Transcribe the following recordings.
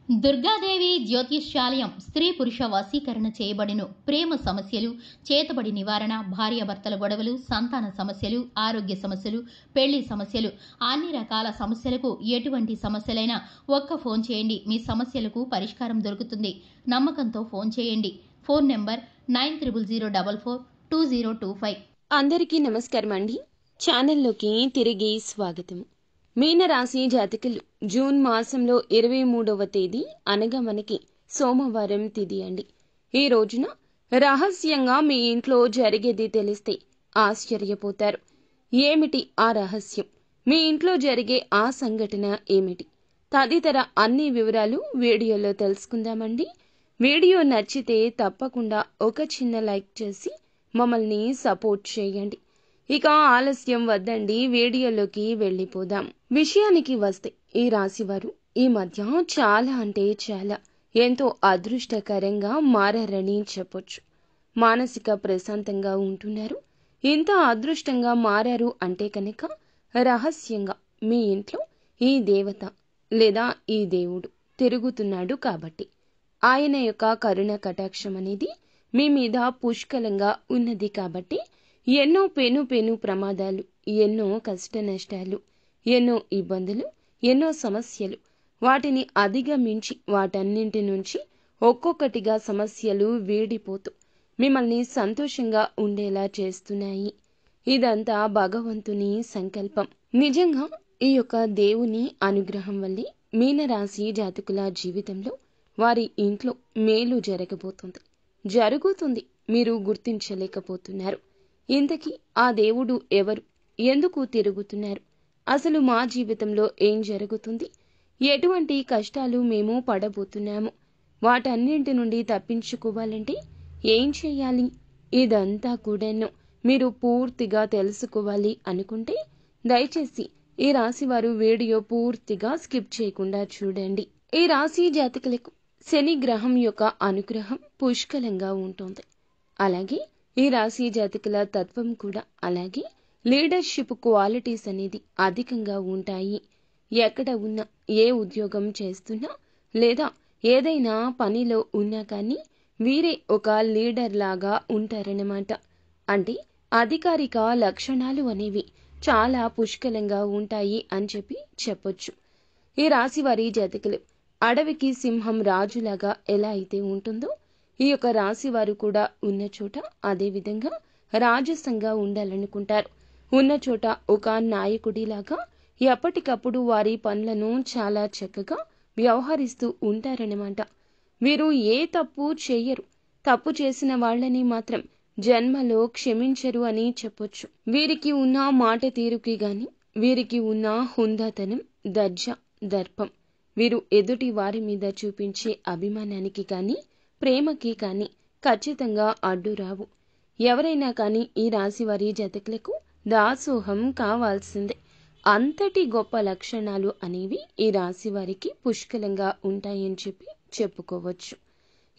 దుర్గాదేవి జ్యోతిష్యాలయం స్త్రీ పురుష వశీకరణ చేయబడిను. ప్రేమ సమస్యలు, చేతబడి నివారణ, భార్యాభర్తల గొడవలు, సంతాన సమస్యలు, ఆరోగ్య సమస్యలు, పెళ్లి సమస్యలు, అన్ని రకాల సమస్యలకు ఎటువంటి సమస్యలైనా ఒక్క ఫోన్ చేయండి, మీ సమస్యలకు పరిష్కారం దొరుకుతుంది. నమ్మకంతో ఫోన్ చేయండి. Phone number 9000442025. అందరికీ నమస్కారం అండి. ఛానల్లోకి తిరిగి స్వాగతం. మీనరాశి జాతకులు జూన్ మాసంలో 23వ తేదీ అనగా మనకి సోమవారం తిథి అండి. ఈ రోజున రహస్యంగా మీ ఇంట్లో జరిగేది తెలిస్తే ఆశ్చర్యపోతారు. ఏమిటి ఆ రహస్యం? మీ ఇంట్లో జరిగే ఆ సంఘటన ఏమిటి? తదితర అన్ని వివరాలు వీడియోలో తెలుసుకుందామండి. వీడియో నచ్చితే తప్పకుండా ఒక చిన్న లైక్ చేసి మమ్మల్ని సపోర్ట్ చేయండి. ఇక ఆలస్యం వద్దండి, వీడియోలోకి వెళ్ళిపోదాం. విషయానికి వస్తే ఈ రాశివారు ఈ మధ్య చాలా అంటే చాలా ఎంతో అదృష్టకరంగా మారారని చెప్పొచ్చు. మానసిక ప్రశాంతంగా ఉంటున్నారు. ఇంత అదృష్టంగా మారారు అంటే కనుక రహస్యంగా మీ ఇంట్లో ఈ దేవత లేదా ఈ దేవుడు తిరుగుతున్నాడు కాబట్టి ఆయన యొక్క కరుణ కటాక్షం అనేది మీ మీద పుష్కలంగా ఉన్నది కాబట్టి ఎన్నో పెను ప్రమాదాలు, ఎన్నో కష్ట నష్టాలు, ఎన్నో ఇబ్బందులు, ఎన్నో సమస్యలు, వాటిని అధిగమించి వాటన్నింటి నుంచి ఒక్కొక్కటిగా సమస్యలు వీడిపోతూ మిమ్మల్ని సంతోషంగా ఉండేలా చేస్తున్నాయి. ఇదంతా భగవంతుని సంకల్పం. నిజంగా ఈ యొక్క దేవుని అనుగ్రహం వల్లే మీనరాశి జాతకుల జీవితంలో వారి ఇంట్లో మేలు జరుగుతుంది. మీరు గుర్తించలేకపోతున్నారు. ఇంతకీ ఆ దేవుడు ఎవరు? ఎందుకు తిరుగుతున్నారు? అసలు మా జీవితంలో ఏం జరుగుతుంది? ఎటువంటి కష్టాలు మేము పడబోతున్నాము? వాటన్నింటి నుండి తప్పించుకోవాలంటే ఏం చేయాలి? ఇదంతా కూడాను మీరు పూర్తిగా తెలుసుకోవాలి అనుకుంటే దయచేసి ఈ రాశివారు వీడియో పూర్తిగా స్కిప్ చేయకుండా చూడండి. ఈ రాశి జాతకులకు శని గ్రహం యొక్క అనుగ్రహం పుష్కలంగా ఉంటుంది. అలాగే ఈ రాశి జాతకుల తత్వం కూడా అలాగే లీడర్షిప్ క్వాలిటీస్ అనేది అధికంగా ఉంటాయి. ఎక్కడ ఉన్నా, ఏ ఉద్యోగం చేస్తున్నా లేదా ఏదైనా పనిలో ఉన్నా కానీ వీరే ఒక లీడర్ లాగా ఉంటారన్నమాట. అంటే అధికారిక లక్షణాలు అనేవి చాలా పుష్కలంగా ఉంటాయి అని చెప్పొచ్చు. ఈ రాశి వారి జాతకులు అడవికి సింహం రాజులాగా ఎలా అయితే ఉంటుందో ఈ యొక్క రాశి వారు కూడా ఉన్న చోట అదే విధంగా రాజసంగా ఉండాలనుకుంటారు. ఉన్న చోట ఒక నాయకుడిలాగా ఎప్పటికప్పుడు వారి పనులను చాలా చక్కగా వ్యవహరిస్తూ ఉంటారన్నమాట. వీరు ఏ తప్పు చేయరు. తప్పు చేసిన వాళ్ళని మాత్రం జన్మలో క్షమించరు అని చెప్పొచ్చు. వీరికి ఉన్న మాట తీరుకి గాని, వీరికి ఉన్న హుందాతనం, దర్జా, దర్పం, వీరు ఎదుటి వారి మీద చూపించే అభిమానానికి కానీ ప్రేమకి కానీ ఖచ్చితంగా అడ్డు రావు. ఎవరైనా కానీ ఈ రాశి వారి జాతకులకు దాసోహం కావాల్సిందే. అంతటి గొప్ప లక్షణాలు అనేవి ఈ రాశి వారికి పుష్కలంగా ఉంటాయని చెప్పుకోవచ్చు.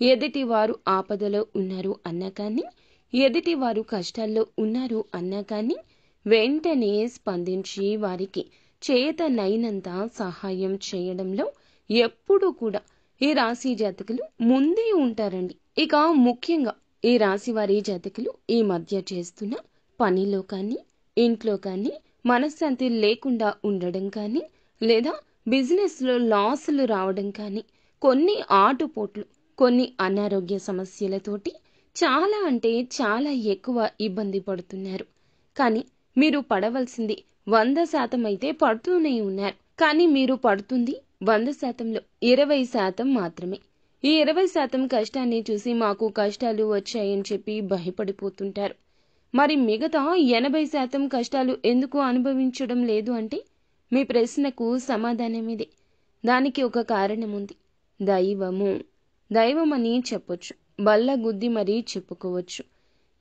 ఎదుటి వారు ఆపదలో ఉన్నారు అన్నా కానీ, ఎదుటి వారు కష్టాల్లో ఉన్నారు అన్నా కానీ వెంటనే స్పందించి వారికి చేతనైనంత సహాయం చేయడంలో ఎప్పుడూ కూడా ఈ రాశి జాతకులు ముందే ఉంటారండి. ఇక ముఖ్యంగా ఈ రాశి వారి జాతకులు ఈ మధ్య చేస్తున్న పనిలో కానీ, ఇంట్లో కానీ మనశ్శాంతి లేకుండా ఉండడం కానీ, లేదా బిజినెస్ లో లాసులు రావడం కానీ, కొన్ని ఆటుపోట్లు, కొన్ని అనారోగ్య సమస్యలతోటి చాలా అంటే చాలా ఎక్కువ ఇబ్బంది పడుతున్నారు. కానీ మీరు పడవలసింది 100% అయితే పడుతూనే ఉన్నారు. కానీ మీరు పడుతుంది 100%లో 20% మాత్రమే. ఈ 20% కష్టాన్ని చూసి మాకు కష్టాలు వచ్చాయని భయపడిపోతుంటారు. మరి మిగతా 80% కష్టాలు ఎందుకు అనుభవించడం లేదు అంటే మీ ప్రశ్నకు సమాధానమిదే. దానికి ఒక కారణం ఉంది. దైవమని చెప్పొచ్చు, బల్లగుద్ది మరీ చెప్పుకోవచ్చు.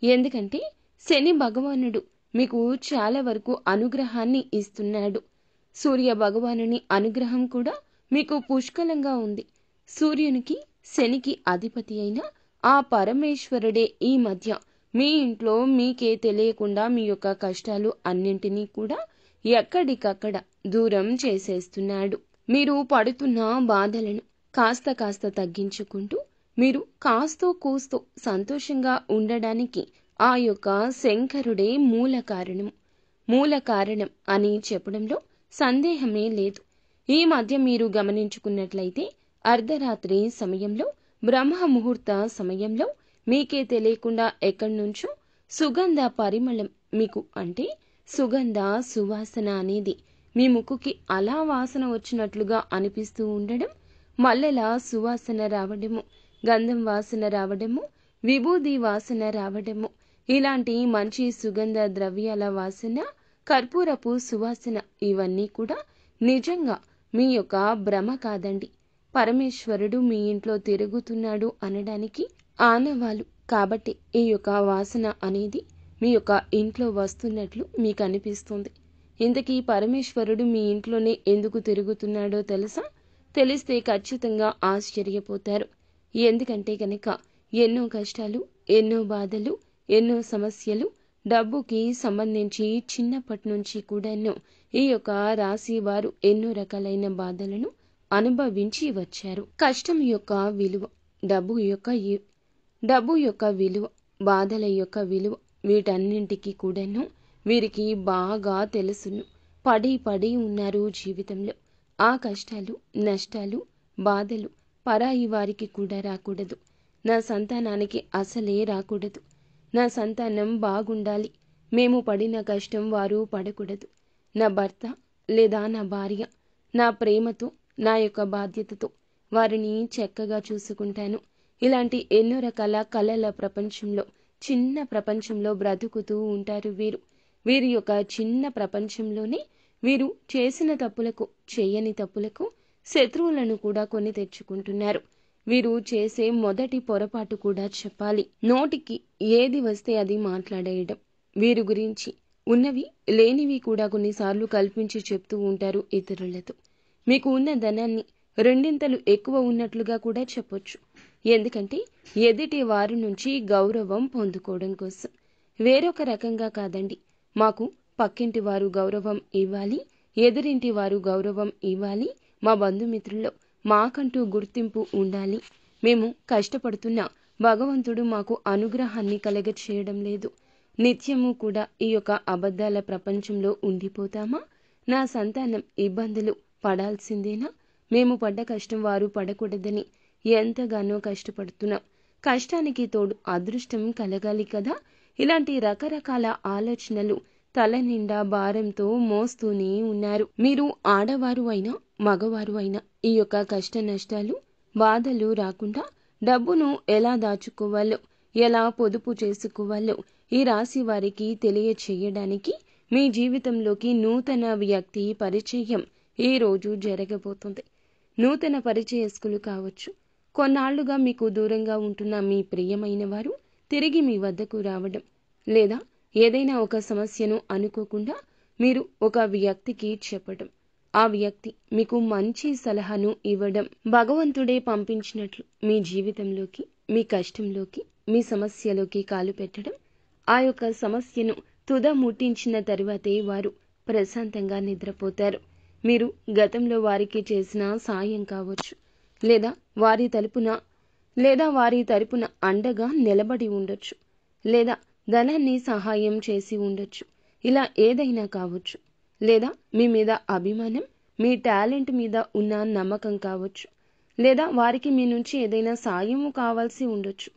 ఎందుకంటే శని భగవానుడు మీకు చాలా వరకు అనుగ్రహాన్ని ఇస్తున్నాడు. సూర్య భగవానుని అనుగ్రహం కూడా మీకు పుష్కలంగా ఉంది. సూర్యునికి శనికి అధిపతి అయిన ఆ పరమేశ్వరుడే ఈ మధ్య మీ ఇంట్లో మీకే తెలియకుండా మీ యొక్క కష్టాలు అన్నింటినీ కూడా ఎక్కడికక్కడ దూరం చేసేస్తున్నాడు. మీరు పడుతున్న బాధలను కాస్త కాస్త తగ్గించుకుంటూ మీరు కాస్తో కూస్తో సంతోషంగా ఉండడానికి ఆ యొక్క శంకరుడే మూల కారణం అని చెప్పడంలో సందేహమే లేదు. ఈ మధ్య మీరు గమనించుకున్నట్లయితే అర్ధరాత్రి సమయంలో, బ్రహ్మ ముహూర్త సమయంలో మీకే తెలియకుండా ఎక్కడి నుంచో సుగంధ పరిమళం మీకు, అంటే సుగంధ సువాసన అనేది మీ ముక్కుకి అలా వాసన వచ్చినట్లుగా అనిపిస్తూ ఉండడం, మల్లెల సువాసన రావడము, గంధం వాసన రావడము, విభూది వాసన రావడము, ఇలాంటి మంచి సుగంధ ద్రవ్యాల వాసన, కర్పూరపు సువాసన, ఇవన్నీ కూడా నిజంగా మీ యొక్క భ్రమ కాదండి. పరమేశ్వరుడు మీ ఇంట్లో తిరుగుతున్నాడు అనడానికి ఆనవాలు. కాబట్టి ఈ యొక్క వాసన అనేది మీ యొక్క ఇంట్లో వస్తున్నట్లు మీకు అనిపిస్తుంది. ఇంతకీ పరమేశ్వరుడు మీ ఇంట్లోనే ఎందుకు తిరుగుతున్నాడో తెలుసా? తెలిస్తే ఖచ్చితంగా ఆశ్చర్యపోతారు. ఎందుకంటే కనుక ఎన్నో కష్టాలు, ఎన్నో బాధలు, ఎన్నో సమస్యలు, డబ్బుకి సంబంధించి చిన్నప్పటి నుంచి కూడాను ఈ యొక్క రాశి వారు ఎన్నో రకాలైన బాధలను అనుభవించి వచ్చారు. కష్టం యొక్క విలువ, డబ్బు యొక్క విలువ, బాధల యొక్క విలువ, వీటన్నింటికి కూడాను వీరికి బాగా తెలుసును. పడి ఉన్నారు జీవితంలో. ఆ కష్టాలు, నష్టాలు, బాధలు పరాయి వారికి కూడా రాకూడదు. నా సంతానానికి అసలే రాకూడదు. నా సంతానం బాగుండాలి, మేము పడిన కష్టం వారు పడకూడదు. నా భర్త లేదా నా భార్య నా ప్రేమతో, నా యొక్క బాధ్యతతో వారిని చక్కగా చూసుకుంటాను. ఇలాంటి ఎన్నో రకాల కళల ప్రపంచంలో, చిన్న ప్రపంచంలో బ్రతుకుతూ ఉంటారు వీరు. వీరి యొక్క చిన్న ప్రపంచంలోనే వీరు చేసిన తప్పులకు, చేయని తప్పులకు శత్రువులను కూడా కొని తెచ్చుకుంటున్నారు. వీరు చేసే మొదటి పొరపాటు కూడా చెప్పాలి, నోటికి ఏది వస్తే అది మాట్లాడేయడం. వీరి గురించి ఉన్నవి లేనివి కూడా కొన్నిసార్లు కల్పించి చెప్తూ ఉంటారు ఇతరులతో. మీకు ఉన్న ధనాన్ని రెండింతలు ఎక్కువ ఉన్నట్లుగా కూడా చెప్పొచ్చు. ఎందుకంటే ఎదుటి వారి నుంచి గౌరవం పొందుకోవడం కోసం. వేరొక రకంగా కాదండి. మాకు పక్కింటి వారు గౌరవం ఇవ్వాలి, ఎదురింటి వారు గౌరవం ఇవ్వాలి, మా బంధుమిత్రుల్లో మాకంటూ గుర్తింపు ఉండాలి, మేము కష్టపడుతున్నా భగవంతుడు మాకు అనుగ్రహాన్ని కలగచేయడం లేదు, నిత్యము కూడా ఈ యొక్క అబద్ధాల ప్రపంచంలో ఉండిపోతామా? నా సంతానం ఇబ్బందులు పడాల్సిందేనా? మేము పడ్డ కష్టం వారు పడకూడదని ఎంతగానో కష్టపడుతున్నాం. కష్టానికి తోడు అదృష్టం కలగాలి కదా. ఇలాంటి రకరకాల ఆలోచనలు తల నిండా భారంతో మోస్తూనే ఉన్నారు. మీరు ఆడవారు అయినా మగవారు అయినా ఈ యొక్క కష్ట నష్టాలు, బాధలు రాకుండా డబ్బును ఎలా దాచుకోవాలో, ఎలా పొదుపు చేసుకోవాలో ఈ రాశి వారికి తెలియచేయడానికి మీ జీవితంలోకి నూతన వ్యక్తి పరిచయం ఈ రోజు జరగబోతుంది. నూతన పరిచయస్కులు కావచ్చు. కొన్నాళ్లుగా మీకు దూరంగా ఉంటున్న మీ ప్రియమైన వారు తిరిగి మీ వద్దకు రావడం, లేదా ఏదైనా ఒక సమస్యను అనుకోకుండా మీరు ఒక వ్యక్తికి చెప్పడం, ఆ వ్యక్తి మీకు మంచి సలహాను ఇవ్వడం, భగవంతుడే పంపించినట్లు మీ జీవితంలోకి, మీ కష్టంలోకి, మీ సమస్యలోకి కాలు పెట్టడం, ఆ యొక్క సమస్యను తుద ముట్టించిన తరువాతే వారు ప్రశాంతంగా నిద్రపోతారు. మీరు గతంలో వారికి చేసిన సాయం కావచ్చు, లేదా వారి తరపున అండగా నిలబడి ఉండొచ్చు, లేదా ధనాన్ని సహాయం చేసి ఉండొచ్చు. ఇలా ఏదైనా కావచ్చు. లేదా మీ మీద అభిమానం, మీ టాలెంట్ మీద ఉన్న నమ్మకం కావచ్చు. లేదా వారికి మీ నుంచి ఏదైనా సాయము కావాల్సి ఉండొచ్చు.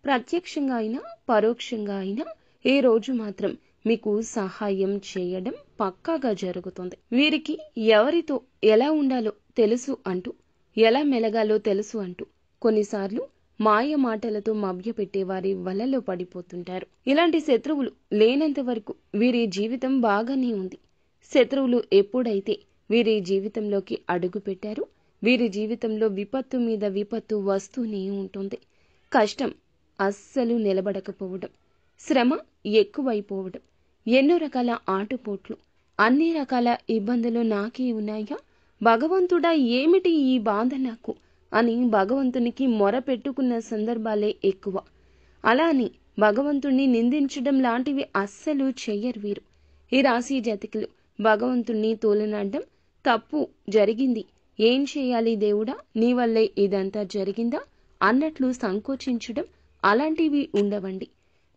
ప్రత్యక్షంగా అయినా పరోక్షంగా అయినా ఈ రోజు మాత్రం మీకు సహాయం చేయడం పక్కాగా జరుగుతుంది. వీరికి ఎవరితో ఎలా ఉండాలో తెలుసు అంటూ, ఎలా మెలగాలో తెలుసు అంటూ కొన్నిసార్లు మాయ మాటలతో మభ్యపెట్టే వారి వలలో పడిపోతుంటారు. ఇలాంటి శత్రువులు లేనంత వరకు వీరి జీవితం బాగానే ఉంది. శత్రువులు ఎప్పుడైతే వీరి జీవితంలోకి అడుగు పెట్టారో వీరి జీవితంలో విపత్తు మీద విపత్తు వస్తూనే ఉంటుంది. కష్టం అస్సలు నిలబడకపోవడం, శ్రమ ఎక్కువైపోవడం, ఎన్నో రకాల ఆటుపోట్లు, అన్ని రకాల ఇబ్బందులు నాకే ఉన్నాయా, భగవంతుడా ఏమిటి ఈ బాధ నాకు అని భగవంతునికి మొర పెట్టుకున్న సందర్భాలే ఎక్కువ. అలా అని భగవంతుణ్ణి నిందించడం లాంటివి అస్సలు చెయ్యరు వీరు. ఈ రాశి జాతకులు భగవంతుణ్ణి తోలనాడడం, తప్పు జరిగింది, ఏం చేయాలి దేవుడా, నీ వల్లే ఇదంతా జరిగిందా అన్నట్లు సంకోచించడం అలాంటివి ఉండవండి.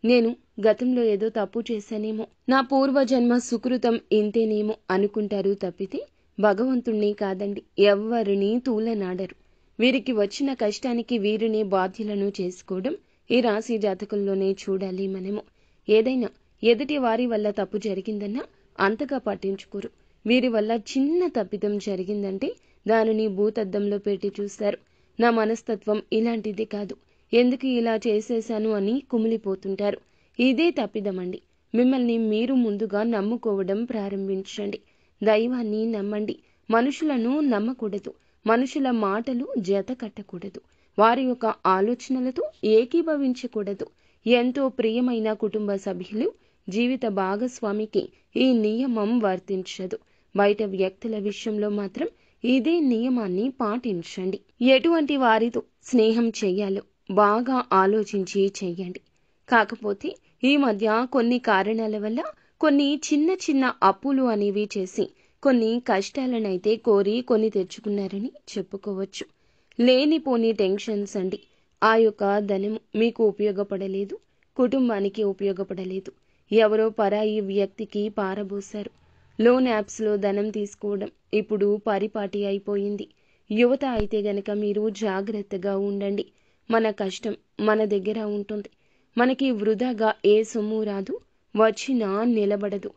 నేను గతంలో ఏదో తప్పు చేశానేమో, నా పూర్వజన్మ సుకృతం ఇంతేనేమో అనుకుంటారు తప్పితే భగవంతుణ్ణి కాదండి. ఎవ్వరినీ తూలనాడరు. వీరికి వచ్చిన కష్టానికి వీరిని బాధ్యులను చేసుకోవడం ఈ రాశి జాతకుల్లోనే చూడాలి మనము. ఏదైనా ఎదుటి వారి వల్ల తప్పు జరిగిందన్నా అంతగా పట్టించుకోరు. వీరి వల్ల చిన్న తప్పిదం జరిగిందంటే దానిని భూతద్దంలో పెట్టి చూస్తారు. నా మనస్తత్వం ఇలాంటిది కాదు, ఎందుకు ఇలా చేసేశాను అని కుమిలిపోతుంటారు. ఇదే తప్పిదమండి. మిమ్మల్ని మీరు ముందుగా నమ్ముకోవడం ప్రారంభించండి. దైవాన్ని నమ్మండి. మనుషులను నమ్మకూడదు. మనుషుల మాటలు జత కట్టకూడదు. వారి యొక్క ఆలోచనలతో ఏకీభవించకూడదు. ఎంతో ప్రియమైన కుటుంబ సభ్యులు, జీవిత భాగస్వామికి ఈ నియమం వర్తించదు. బయట వ్యక్తుల విషయంలో మాత్రం ఇదే నియమాన్ని పాటించండి. ఎటువంటి వారితో స్నేహం చెయ్యాలో బాగా ఆలోచించి చెయ్యండి. కాకపోతే ఈ మధ్య కొన్ని కారణాల వల్ల కొన్ని చిన్న చిన్న అప్పులు అనేవి చేసి కొన్ని కష్టాలనైతే కోరి కొని తెచ్చుకున్నారని చెప్పుకోవచ్చు. లేనిపోని టెన్షన్స్ అండి. ఆ యొక్క ధనం మీకు ఉపయోగపడలేదు, కుటుంబానికి ఉపయోగపడలేదు. ఎవరో పరాయి వ్యక్తికి పారబోశారు. లోన్ యాప్స్లో ధనం తీసుకోవడం ఇప్పుడు పరిపాటి అయిపోయింది. యువత అయితే గనక మీరు జాగ్రత్తగా ఉండండి. మన కష్టం మన దగ్గర ఉంటుంది. మనకి వృధాగా ఏ సొమ్ము రాదు, వచ్చినా నిలబడదు.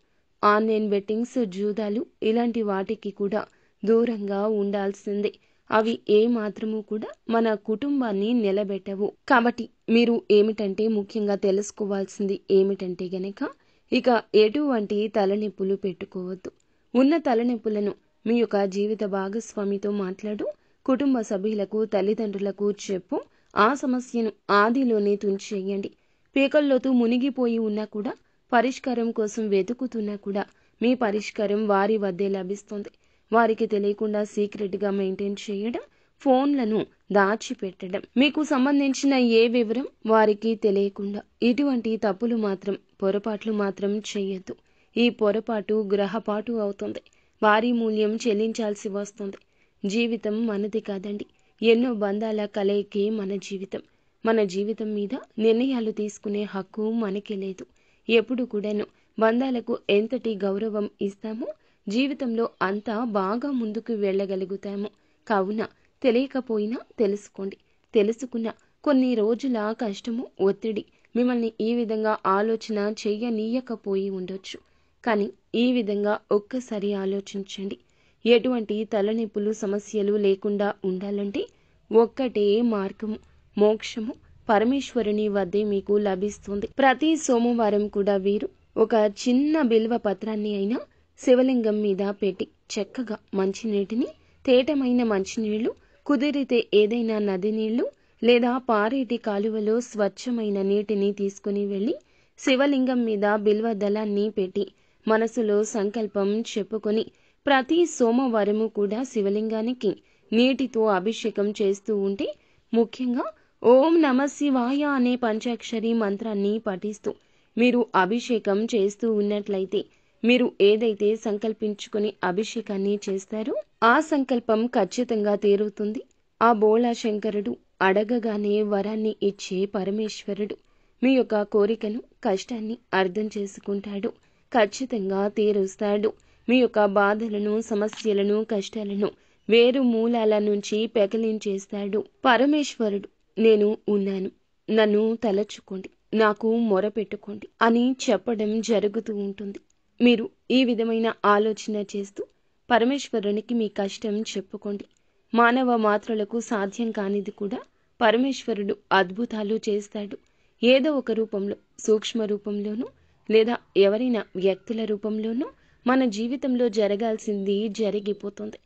ఆన్లైన్ బెట్టింగ్స్, జూదాలు ఇలాంటి వాటికి కూడా దూరంగా ఉండాల్సిందే. అవి ఏ మాత్రము కూడా మన కుటుంబాన్ని నిలబెట్టవు. కాబట్టి మీరు ఏమిటంటే ముఖ్యంగా తెలుసుకోవాల్సింది ఏమిటంటే గనక ఇక ఎటువంటి తలనొప్పులు పెట్టుకోవద్దు. ఉన్న తలనొప్పులను మీ యొక్క జీవిత భాగస్వామితో మాట్లాడు. కుటుంబ సభ్యులకు, తల్లిదండ్రులకు చెప్పు. ఆ సమస్యను ఆదిలోనే తుంచేయండి. పీకల్లోతూ మునిగిపోయి ఉన్నా కూడా, పరిష్కారం కోసం వెతుకుతున్నా కూడా మీ పరిష్కారం వారి వద్దే లభిస్తుంది. వారికి తెలియకుండా సీక్రెట్గా మెయింటైన్ చేయడం, ఫోన్లను దాచిపెట్టడం, మీకు సంబంధించిన ఏ వివరం వారికి తెలియకుండా ఇటువంటి తప్పులు మాత్రం, పొరపాట్లు మాత్రం చేయొద్దు. ఈ పొరపాటు గ్రహపాటు అవుతుంది. భారీ మూల్యం చెల్లించాల్సి వస్తుంది. జీవితం మనది కాదండి. ఎన్నో బంధాల కలయికే మన జీవితం. మన జీవితం మీద నిర్ణయాలు తీసుకునే హక్కు మనకి లేదు. ఎప్పుడు కూడాను బంధాలకు ఎంతటి గౌరవం ఇస్తామో జీవితంలో అంతా బాగా ముందుకు వెళ్ళగలుగుతాము. కావున తెలియకపోయినా తెలుసుకోండి. తెలుసుకున్న కొన్ని రోజుల కష్టము, ఒత్తిడి మిమ్మల్ని ఈ విధంగా ఆలోచన చెయ్యనీయకపోయి ఉండొచ్చు. కానీ ఈ విధంగా ఒక్కసారి ఆలోచించండి. ఎటువంటి తలనొప్పులు, సమస్యలు లేకుండా ఉండాలంటే ఒక్కటే మార్గము, మోక్షము పరమేశ్వరుని వద్దే మీకు లభిస్తుంది. ప్రతి సోమవారం కూడా వీరు ఒక చిన్న బిల్వ పత్రాన్ని అయినా శివలింగం మీద పెట్టి చక్కగా మంచినీటిని, తేటమైన మంచినీళ్లు, కుదిరితే ఏదైనా నది నీళ్లు లేదా పారేటి కాలువలో స్వచ్ఛమైన నీటిని తీసుకుని వెళ్ళి శివలింగం మీద బిల్వ దళాన్ని పెట్టి మనసులో సంకల్పం చెప్పుకొని ప్రతి సోమవారము కూడా శివలింగానికి నీటితో అభిషేకం చేస్తూ ఉంటే, ముఖ్యంగా ఓం నమ శివాయ అనే పంచాక్షరి మంత్రాన్ని పఠిస్తూ మీరు అభిషేకం చేస్తూ ఉన్నట్లయితే మీరు ఏదైతే సంకల్పించుకుని అభిషేకాన్ని చేస్తారో ఆ సంకల్పం ఖచ్చితంగా తీరుతుంది. ఆ బోళా శంకరుడు అడగగానే వరాన్ని ఇచ్చే పరమేశ్వరుడు మీ యొక్క కోరికను, కష్టాన్ని అర్థం చేసుకుంటాడు. ఖచ్చితంగా తీరుస్తాడు. మీ యొక్క బాధలను, సమస్యలను, కష్టాలను వేరు మూలాల నుంచి పెకలించేస్తాడు. పరమేశ్వరుడు నేను ఉన్నాను, నన్ను తలచుకోండి, నాకు మొరపెట్టుకోండి అని చెప్పడం జరుగుతూ ఉంటుంది. మీరు ఈ విధమైన ఆలోచన చేస్తూ పరమేశ్వరునికి మీ కష్టం చెప్పుకోండి. మానవ మాత్రలకు సాధ్యం కానిది కూడా పరమేశ్వరుడు అద్భుతాలు చేస్తాడు. ఏదో ఒక రూపంలో, సూక్ష్మ రూపంలోనూ లేదా ఎవరైనా వ్యక్తుల రూపంలోనూ మన జీవితంలో జరగాల్సింది జరిగిపోతుంది.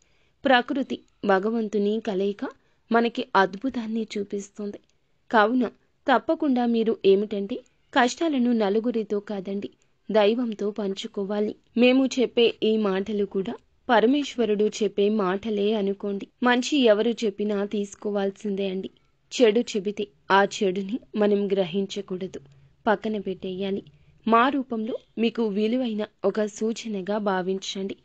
ప్రకృతి, భగవంతుని కలయిక మనకి అద్భుతాన్ని చూపిస్తుంది. కావున తప్పకుండా మీరు ఏమిటంటే కష్టాలను నలుగురితో కాదండి, దైవంతో పంచుకోవాలి. మేము చెప్పే ఈ మాటలు కూడా పరమేశ్వరుడు చెప్పే మాటలే అనుకోండి. మంచి ఎవరు చెప్పినా తీసుకోవాల్సిందే అండి. చెడు చెబితే ఆ చెడుని మనం గ్రహించకూడదు, పక్కన పెట్టేయాలి. మా రూపంలో మీకు విలువైన ఒక సూచనగా భావించండి.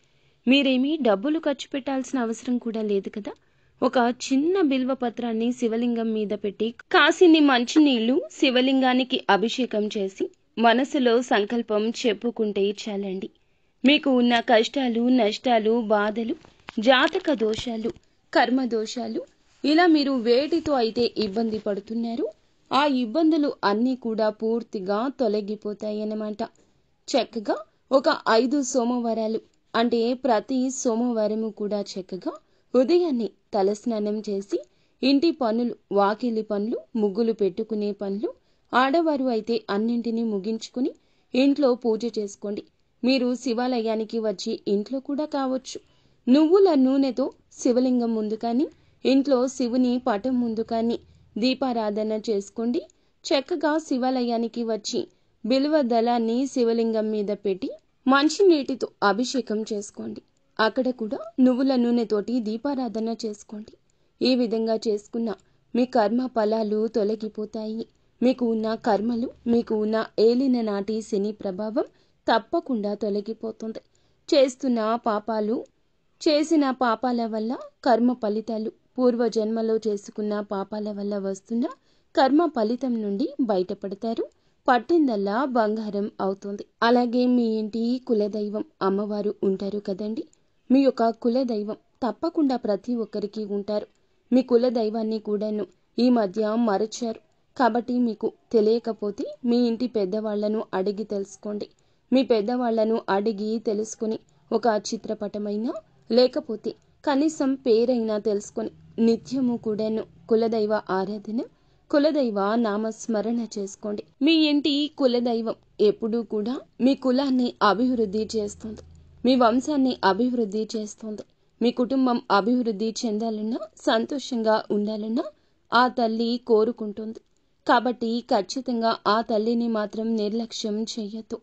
మీరేమీ డబ్బులు ఖర్చు పెట్టాల్సిన అవసరం కూడా లేదు కదా. ఒక చిన్న బిల్వ పత్రాన్ని శివలింగం మీద పెట్టి కాసిని మంచినీళ్లు శివలింగానికి అభిషేకం చేసి మనసులో సంకల్పం చెప్పుకుంటే చాలండి. మీకు ఉన్న కష్టాలు, నష్టాలు, బాధలు, జాతక దోషాలు, కర్మ దోషాలు, ఇలా మీరు వేటితో అయితే ఇబ్బంది పడుతున్నారో ఆ ఇబ్బందులు అన్నీ కూడా పూర్తిగా తొలగిపోతాయన్నమాట. చక్కగా ఒక 5 సోమవారాలు అంటే ప్రతి సోమవారము కూడా చక్కగా ఉదయాన్నే తలస్నానం చేసి ఇంటి పనులు, వాకిలి పనులు, ముగ్గులు పెట్టుకునే పనులు, ఆడవారు అయితే అన్నింటినీ ముగించుకుని ఇంట్లో పూజ చేసుకోండి. మీరు శివాలయానికి వచ్చి ఇంట్లో కూడా కావచ్చు, నువ్వుల నూనెతో శివలింగం ముందు కానీ ఇంట్లో శివుని పటం ముందు కానీ దీపారాధన చేసుకోండి. చక్కగా శివాలయానికి వచ్చి బిల్వ దళాన్ని శివలింగం మీద పెట్టి మంచినీటితో అభిషేకం చేసుకోండి. అక్కడ కూడా నువ్వుల నూనెతోటి దీపారాధన చేసుకోండి. ఈ విధంగా చేసుకున్న మీ కర్మ ఫలాలు తొలగిపోతాయి. మీకు ఉన్న కర్మలు, మీకు ఉన్న ఏలిన నాటి శని ప్రభావం తప్పకుండా తొలగిపోతుంది. చేసిన పాపాల వల్ల కర్మ ఫలితాలు, పూర్వజన్మలో చేసుకున్న పాపాల వల్ల వస్తున్న కర్మ ఫలితం నుండి బయటపడతారు. పట్టిందల్లా బంగారం అవుతుంది. అలాగే మీ ఇంటి కులదైవం అమ్మవారు ఉంటారు కదండి. మీ యొక్క కులదైవం తప్పకుండా ప్రతి ఒక్కరికి ఉంటారు. మీ కులదైవాన్ని కూడాను ఈ మధ్య మరచారు. కాబట్టి మీకు తెలియకపోతే మీ ఇంటి పెద్దవాళ్లను అడిగి తెలుసుకోండి. మీ పెద్దవాళ్లను అడిగి తెలుసుకుని ఒక చిత్రపటమైనా లేకపోతే కనీసం పేరైనా తెలుసుకొని నిత్యము కూడాను కులదైవ ఆరాధన, కులదైవ నామస్మరణ చేసుకోండి. మీ ఇంటి కులదైవం ఎప్పుడూ కూడా మీ కులాన్ని అభివృద్ధి చేస్తుంది, మీ వంశాన్ని అభివృద్ధి చేస్తుంది. మీ కుటుంబం అభివృద్ధి చెందాలన్నా, సంతోషంగా ఉండాలన్నా ఆ తల్లి కోరుకుంటుంది. కాబట్టి ఖచ్చితంగా ఆ తల్లిని మాత్రం నిర్లక్ష్యం చేయొద్దు.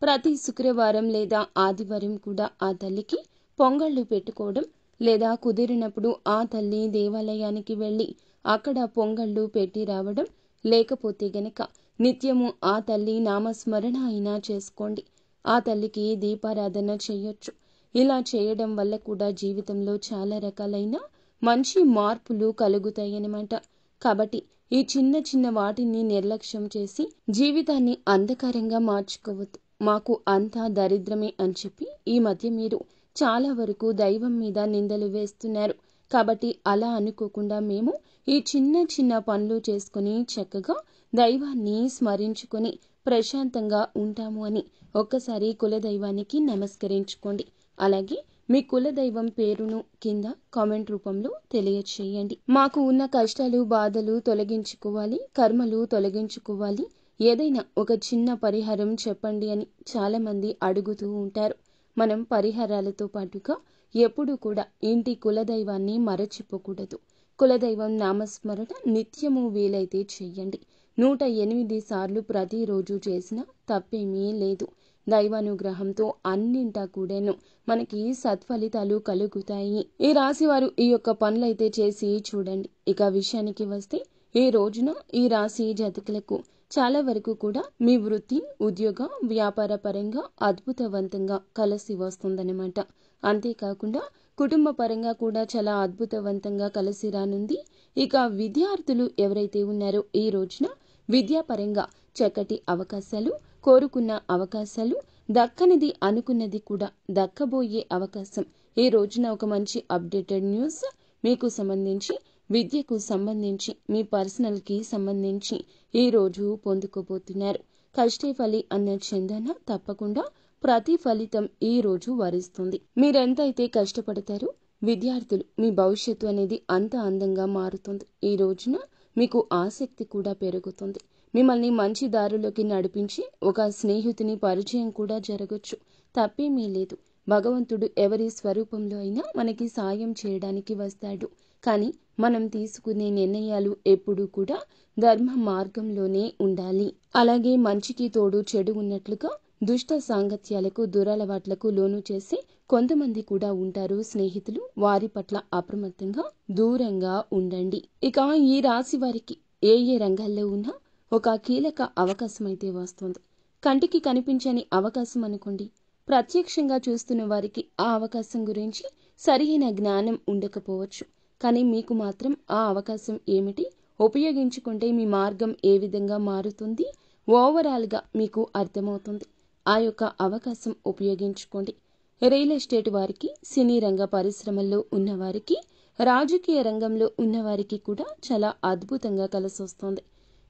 ప్రతి శుక్రవారం లేదా ఆదివారం కూడా ఆ తల్లికి పొంగళ్ళు పెట్టుకోవడం, లేదా కుదిరినప్పుడు ఆ తల్లి దేవాలయానికి వెళ్ళి అక్కడ పొంగళ్ళు పెట్టి రావడం, లేకపోతే గనక నిత్యము ఆ తల్లి నామస్మరణ అయినా చేసుకోండి. ఆ తల్లికి దీపారాధన చేయొచ్చు. ఇలా చేయడం వల్ల కూడా జీవితంలో చాలా రకాలైన మంచి మార్పులు కలుగుతాయన్నమాట. కాబట్టి ఈ చిన్న చిన్న వాటిని నిర్లక్ష్యం చేసి జీవితాన్ని అంధకారంగా మార్చుకోవద్దు. మాకు అంతా దరిద్రమే అని చెప్పి ఈ మధ్య మీరు చాలా వరకు దైవం మీద నిందలు వేస్తున్నారు. కాబట్టి అలా అనుకోకుండా మేము ఈ చిన్న చిన్న పనులు చేసుకుని చక్కగా దైవాన్ని స్మరించుకొని ప్రశాంతంగా ఉంటాము అని ఒక్కసారి కులదైవానికి నమస్కరించుకోండి. అలాగే మీ కులదైవం పేరును కింద కామెంట్ రూపంలో తెలియచేయండి. మాకు ఉన్న కష్టాలు, బాధలు తొలగించుకోవాలి, కర్మలు తొలగించుకోవాలి, ఏదైనా ఒక చిన్న పరిహారం చెప్పండి అని చాలా మంది అడుగుతూ ఉంటారు. మనం పరిహారాలతో పాటుగా ఎప్పుడూ కూడా ఇంటి కులదైవాన్ని మరచిపోకూడదు. కులదైవం నామస్మరణ నిత్యము వీలైతే చెయ్యండి. 108 సార్లు ప్రతిరోజు చేసినా తప్పేమీ లేదు. దైవానుగ్రహంతో అన్నింటా కూడాను మనకి సత్ఫలితాలు కలుగుతాయి. ఈ రాశి వారు ఈ యొక్క పనులైతే చేసి చూడండి. ఇక విషయానికి వస్తే ఈ రోజున ఈ రాశి జాతకులకు చాలా వరకు కూడా మీ వృత్తి, ఉద్యోగ, వ్యాపార పరంగా అద్భుతవంతంగా కలిసి వస్తుందన్నమాట. అంతేకాకుండా కుటుంబ పరంగా కూడా చాలా అద్భుతవంతంగా కలిసి రానుంది. ఇక విద్యార్థులు ఎవరైతే ఉన్నారో ఈ రోజున విద్యాపరంగా చక్కటి అవకాశాలు, కోరుకున్న అవకాశాలు, దక్కనిది అనుకున్నది కూడా దక్కబోయే అవకాశం. ఈ రోజున ఒక మంచి అప్డేటెడ్ న్యూస్ మీకు సంబంధించి, విద్యకు సంబంధించి, మీ పర్సనల్కి సంబంధించి ఈ రోజు పొందుకోబోతున్నారు. కష్టే ఫలి అన్న చందన తప్పకుండా ప్రతి ఫలితం ఈ రోజు వరిస్తుంది. మీరెంతైతే కష్టపడతారో విద్యార్థులు మీ భవిష్యత్తు అనేది అంత అందంగా మారుతుంది. ఈ రోజున మీకు ఆసక్తి కూడా పెరుగుతుంది. మిమ్మల్ని మంచి దారిలోకి నడిపించి ఒక స్నేహితుని పరిచయం కూడా జరగచ్చు. తప్పేమీ లేదు. భగవంతుడు ఎవరి స్వరూపంలో అయినా మనకి సాయం చేయడానికి వస్తాడు. కానీ మనం తీసుకునే నిర్ణయాలు ఎప్పుడూ కూడా ధర్మ మార్గంలోనే ఉండాలి. అలాగే మంచికి తోడు చెడు ఉన్నట్లుగా దుష్ట సాంగత్యాలకు, దురలవాట్లకు లోను చేసి కొంతమంది కూడా ఉంటారు స్నేహితులు. వారి పట్ల అప్రమత్తంగా దూరంగా ఉండండి. ఇక ఈ రాశి వారికి ఏ రంగాల్లో ఉన్నా ఒక కీలక అవకాశం అయితే వస్తుంది. కంటికి కనిపించని అవకాశం అనుకోండి. ప్రత్యక్షంగా చూస్తున్న వారికి ఆ అవకాశం గురించి సరైన జ్ఞానం ఉండకపోవచ్చు. కానీ మీకు మాత్రం ఆ అవకాశం ఏమిటి, ఉపయోగించుకుంటే మీ మార్గం ఏ విధంగా మారుతుంది, ఓవరాల్గా మీకు అర్థమవుతుంది. ఆ యొక్క అవకాశం ఉపయోగించుకోండి. రియల్ ఎస్టేట్ వారికి, సినీ రంగ పరిశ్రమల్లో ఉన్నవారికి, రాజకీయ రంగంలో ఉన్నవారికి కూడా చాలా అద్భుతంగా కలిసొస్తుంది.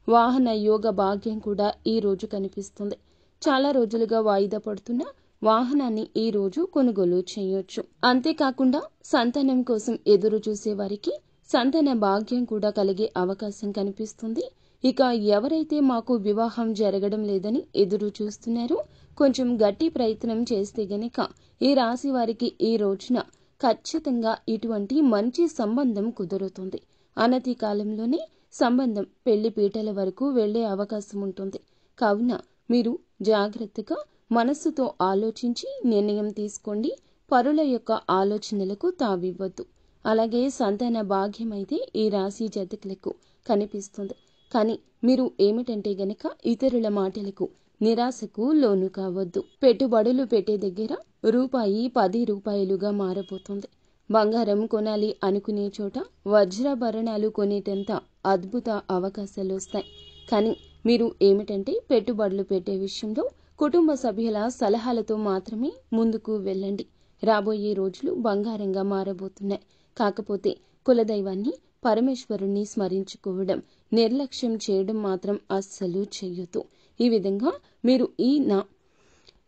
వాహన యోగ భాగ్యం కూడా ఈ రోజు కనిపిస్తుంది. చాలా రోజులుగా వాయిదా పడుతున్న వాహనాన్ని ఈ రోజు కొనుగోలు చేయొచ్చు. అంతేకాకుండా సంతానం కోసం ఎదురు చూసే వారికి సంతాన భాగ్యం కూడా కలిగే అవకాశం కనిపిస్తుంది. ఇక ఎవరైతే మాకు వివాహం జరగడం లేదని ఎదురు చూస్తున్నారో కొంచెం గట్టి ప్రయత్నం చేస్తే గనక ఈ రాశి వారికి ఈ రోజున ఖచ్చితంగా ఇటువంటి మంచి సంబంధం కుదురుతుంది. అనతి కాలంలోనే సంబంధం పెళ్లి పీటల వరకు వెళ్లే అవకాశం ఉంటుంది. కావున మీరు జాగ్రత్తగా మనస్సుతో ఆలోచించి నిర్ణయం తీసుకోండి. పరుల యొక్క ఆలోచనలకు తావివ్వద్దు. అలాగే సంతాన భాగ్యం అయితే ఈ రాశి జాతకులకు కనిపిస్తుంది. కానీ మీరు ఏమిటంటే గనక ఇతరుల మాటలకు నిరాశకు లోను కావద్దు. పెట్టుబడులు పెట్టే దగ్గర రూపాయి 10 రూపాయలుగా మారబోతుంది. బంగారం కొనాలి అనుకునే చోట వజ్రాభరణాలు కొనేటంత అద్భుత అవకాశాలు వస్తాయి. కానీ మీరు ఏమిటంటే పెట్టుబడులు పెట్టే విషయంలో కుటుంబ సభ్యుల సలహాలతో మాత్రమే ముందుకు వెళ్ళండి. రాబోయే రోజులు బంగారంగా మారబోతున్నాయి. కాకపోతే కులదైవాన్ని, పరమేశ్వరుణ్ణి స్మరించుకోవడం, నిర్లక్ష్యం చేయడం మాత్రం అస్సలు చెయ్యొద్దు. ఈ విధంగా మీరు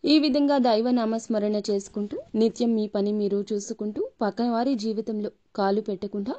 ఈ విధంగా దైవనామస్మరణ చేసుకుంటూ నిత్యం మీ పని మీరు చూసుకుంటూ పక్కవారి జీవితంలో కాలు పెట్టకుండా,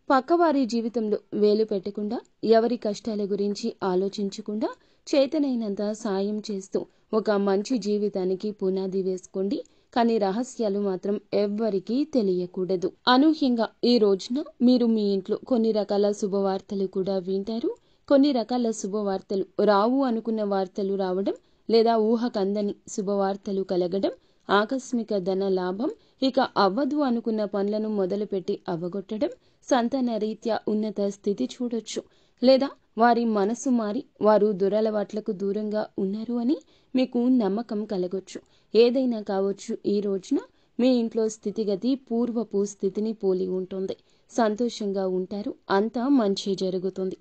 పక్కవారి జీవితంలో వేలు పెట్టకుండా, ఎవరి కష్టాల గురించి ఆలోచించకుండా చేతనైనంత సాయం చేస్తూ ఒక మంచి జీవితానికి పునాది వేసుకోండి. కానీ రహస్యాలు మాత్రం ఎవ్వరికీ తెలియకూడదు. అనూహ్యంగా ఈ రోజున మీరు మీ ఇంట్లో కొన్ని రకాల శుభవార్తలు కూడా వింటారు. కొన్ని రకాల శుభవార్తలు రావు అనుకున్న వార్తలు రావడం, లేదా ఊహకందని శుభవార్తలు కలగడం, ఆకస్మిక ధన లాభం, ఇక అవ్వదు అనుకున్న పనులను మొదలుపెట్టి అవగొట్టడం, సంతాన రీత్యా ఉన్నత స్థితి చూడొచ్చు. లేదా వారి మనసు మారి వారు దురలవాట్లకు దూరంగా ఉన్నారు అని మీకు నమ్మకం కలగొచ్చు. ఏదైనా కావచ్చు, ఈ రోజున మీ ఇంట్లో స్థితిగతి పూర్వపు స్థితిని పోలి ఉంటుంది. సంతోషంగా ఉంటారు. అంతా మంచి జరుగుతుంది.